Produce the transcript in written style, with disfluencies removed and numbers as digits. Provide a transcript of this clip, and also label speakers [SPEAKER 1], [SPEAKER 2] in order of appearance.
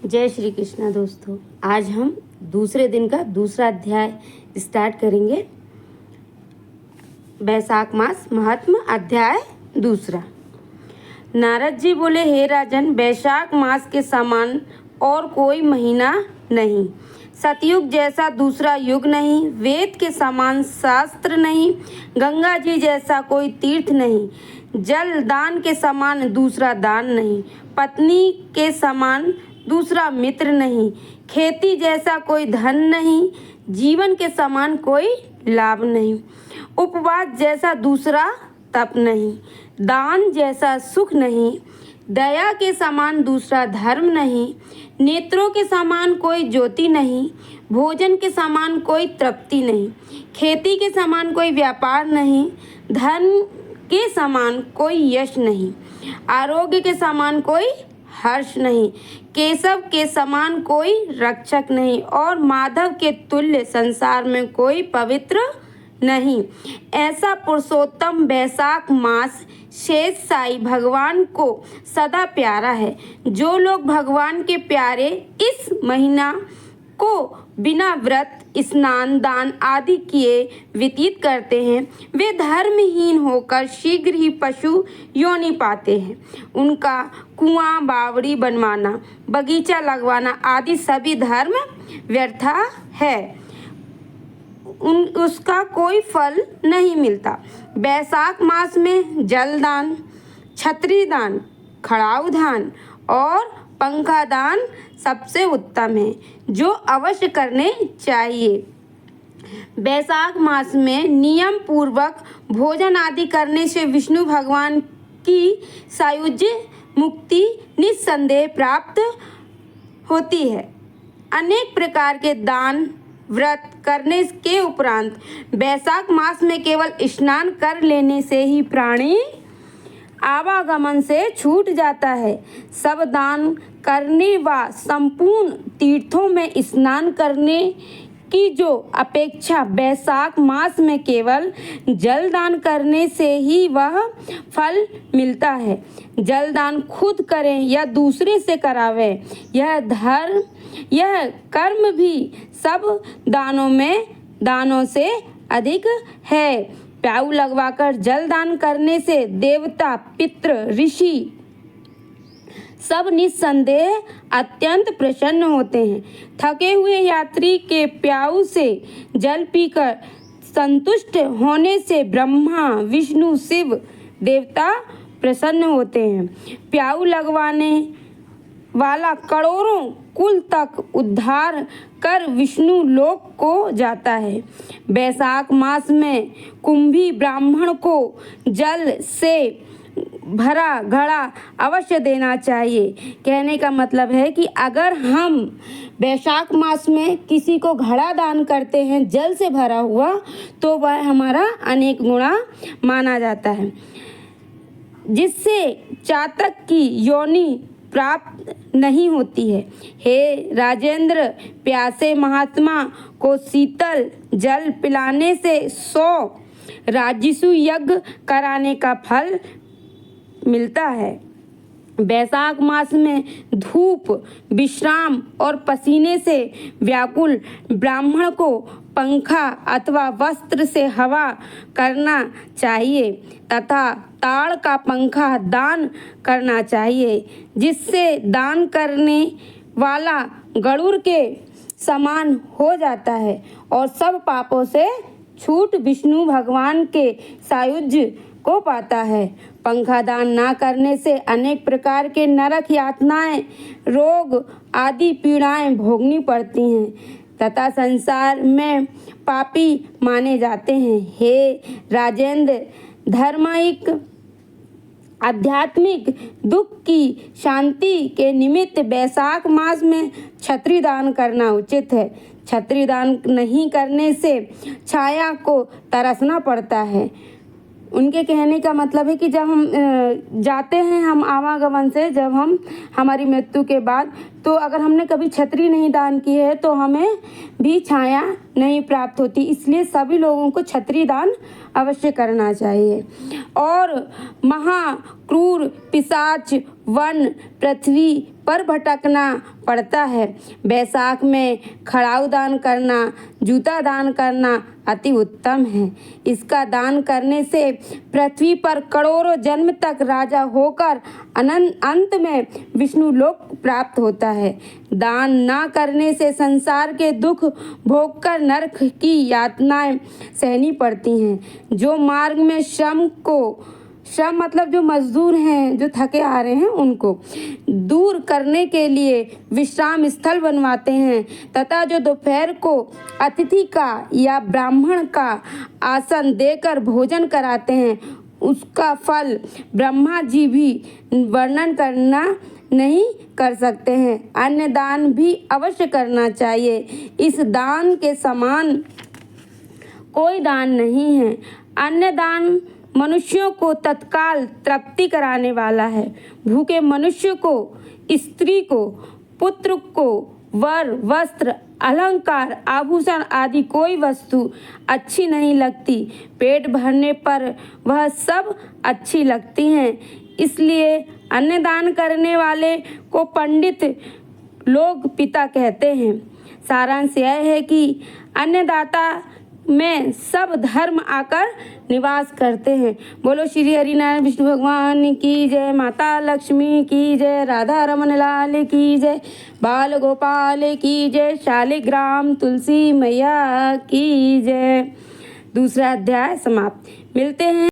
[SPEAKER 1] जय श्री कृष्णा दोस्तों। आज हम दूसरे दिन का दूसरा अध्याय स्टार्ट करेंगे। बैसाख मास महात्म अध्याय दूसरा। नारद जी बोले, हे राजन, बैसाख मास के समान और कोई महीना नहीं, सतयुग जैसा दूसरा युग नहीं, वेद के समान शास्त्र नहीं, गंगा जी जैसा कोई तीर्थ नहीं, जल दान के समान दूसरा दान नहीं, पत्नी के समान दूसरा मित्र नहीं, खेती जैसा कोई धन नहीं, जीवन के समान कोई लाभ नहीं, उपवास जैसा दूसरा तप नहीं, दान जैसा सुख नहीं, दया के समान दूसरा धर्म नहीं, नेत्रों के समान कोई ज्योति नहीं, भोजन के समान कोई तृप्ति नहीं, खेती के समान कोई व्यापार नहीं, धन के समान कोई यश नहीं, आरोग्य के समान कोई हर्ष नहीं, केशव के समान कोई रक्षक नहीं, और माधव के तुल्य संसार में कोई पवित्र नहीं। ऐसा पुरुषोत्तम बैसाख मास शेष साई भगवान को सदा प्यारा है। जो लोग भगवान के प्यारे इस महीना को बिना व्रत, स्नान, दान आदि किए व्यतीत करते हैं, वे धर्महीन होकर शीघ्र ही पशु योनि पाते हैं। उनका कुआं, बावड़ी बनवाना, बगीचा लगवाना आदि सभी धर्म व्यर्थ है, उसका कोई फल नहीं मिलता। बैसाख मास में जलदान, छत्री दान, खड़ाऊ दान और पंखा दान सबसे उत्तम है, जो अवश्य करने चाहिए। बैसाख मास में नियम पूर्वक भोजन आदि करने से विष्णु भगवान की सायुज्य मुक्ति निस्संदेह प्राप्त होती है। अनेक प्रकार के दान व्रत करने के उपरांत बैसाख मास में केवल स्नान कर लेने से ही प्राणी आवागमन से छूट जाता है। सब दान करने व संपूर्ण तीर्थों में स्नान करने की जो अपेक्षा बैसाख मास में केवल जलदान करने से ही वह फल मिलता है। जलदान खुद करें या दूसरे से करावें, यह कर्म भी सब दानों से अधिक है। प्याऊ लगवाकर जलदान करने से देवता, पितृ, ऋषि सब निस्संदेह अत्यंत प्रसन्न होते हैं। थके हुए यात्री के प्याऊ से जल पीकर संतुष्ट होने से ब्रह्मा, विष्णु, शिव देवता प्रसन्न होते हैं। प्याऊ लगवाने वाला करोड़ों कुल तक उद्धार कर विष्णु लोक को जाता है। बैसाख मास में कुंभी ब्राह्मण को जल से भरा घड़ा अवश्य देना चाहिए। कहने का मतलब है कि अगर हम बैसाख मास में किसी को घड़ा दान करते हैं जल से भरा हुआ, तो वह हमारा अनेक गुणा माना जाता है, जिससे चातक की योनि प्राप्त नहीं होती है। हे राजेंद्र, प्यासे महात्मा को शीतल जल पिलाने से 100 राजसु यज्ञ कराने का फल मिलता है। बैसाख मास में धूप, विश्राम और पसीने से व्याकुल ब्राह्मण को पंखा अथवा वस्त्र से हवा करना चाहिए तथा ताड़ का पंखा दान करना चाहिए, जिससे दान करने वाला गरुड़ के समान हो जाता है और सब पापों से छूट विष्णु भगवान के सायुज्य को पाता है। पंखा दान ना करने से अनेक प्रकार के नरक यातनाएं, रोग आदि पीड़ाएं भोगनी पड़ती हैं तथा संसार में पापी माने जाते हैं। हे राजेंद्र, धार्मिक आध्यात्मिक दुख की शांति के निमित्त बैसाख मास में छत्री दान करना उचित है। छत्री दान नहीं करने से छाया को तरसना पड़ता है। उनके कहने का मतलब है कि जब हम जाते हैं, हम आवागमन से जब हम हमारी मृत्यु के बाद तो अगर हमने कभी छतरी नहीं दान की है तो हमें भी छाया नहीं प्राप्त होती। इसलिए सभी लोगों को छतरी दान अवश्य करना चाहिए। और महाक्रूर पिशाच वन पृथ्वी पर भटकना पड़ता है। बैसाख में खड़ाऊ दान करना, जूता दान करना अति उत्तम है। इसका दान करने से पृथ्वी पर करोड़ों जन्म तक राजा होकर अंत में विष्णु लोक प्राप्त होता है। दान ना करने से संसार के दुख भोगकर नरक की यातनाएं सहनी पड़ती हैं। जो मार्ग में श्रम मतलब जो मजदूर हैं, जो थके आ रहे हैं, उनको दूर करने के लिए विश्राम स्थल बनवाते हैं तथा जो दोपहर को अतिथि का या ब्राह्मण का आसन देकर भोजन कराते हैं, उसका फल ब्रह्मा जी भी वर्णन करना नहीं कर सकते हैं। अन्य दान भी अवश्य करना चाहिए। इस दान के समान कोई दान नहीं है। अन्य दान मनुष्यों को तत्काल तृप्ति कराने वाला है। भूखे मनुष्य को, स्त्री को, पुत्र को वर, वस्त्र, अलंकार, आभूषण आदि कोई वस्तु अच्छी नहीं लगती। पेट भरने पर वह सब अच्छी लगती हैं। इसलिए अन्नदान करने वाले को पंडित लोग पिता कहते हैं। सारांश यह है कि अन्नदाता में सब धर्म आकर निवास करते हैं। बोलो श्री हरिनारायण विष्णु भगवान की जय, माता लक्ष्मी की जय, राधा रमन लाल की जय, बाल गोपाल की जय, शालिग्राम तुलसी मैया की जय। दूसरा अध्याय समाप्त। मिलते हैं।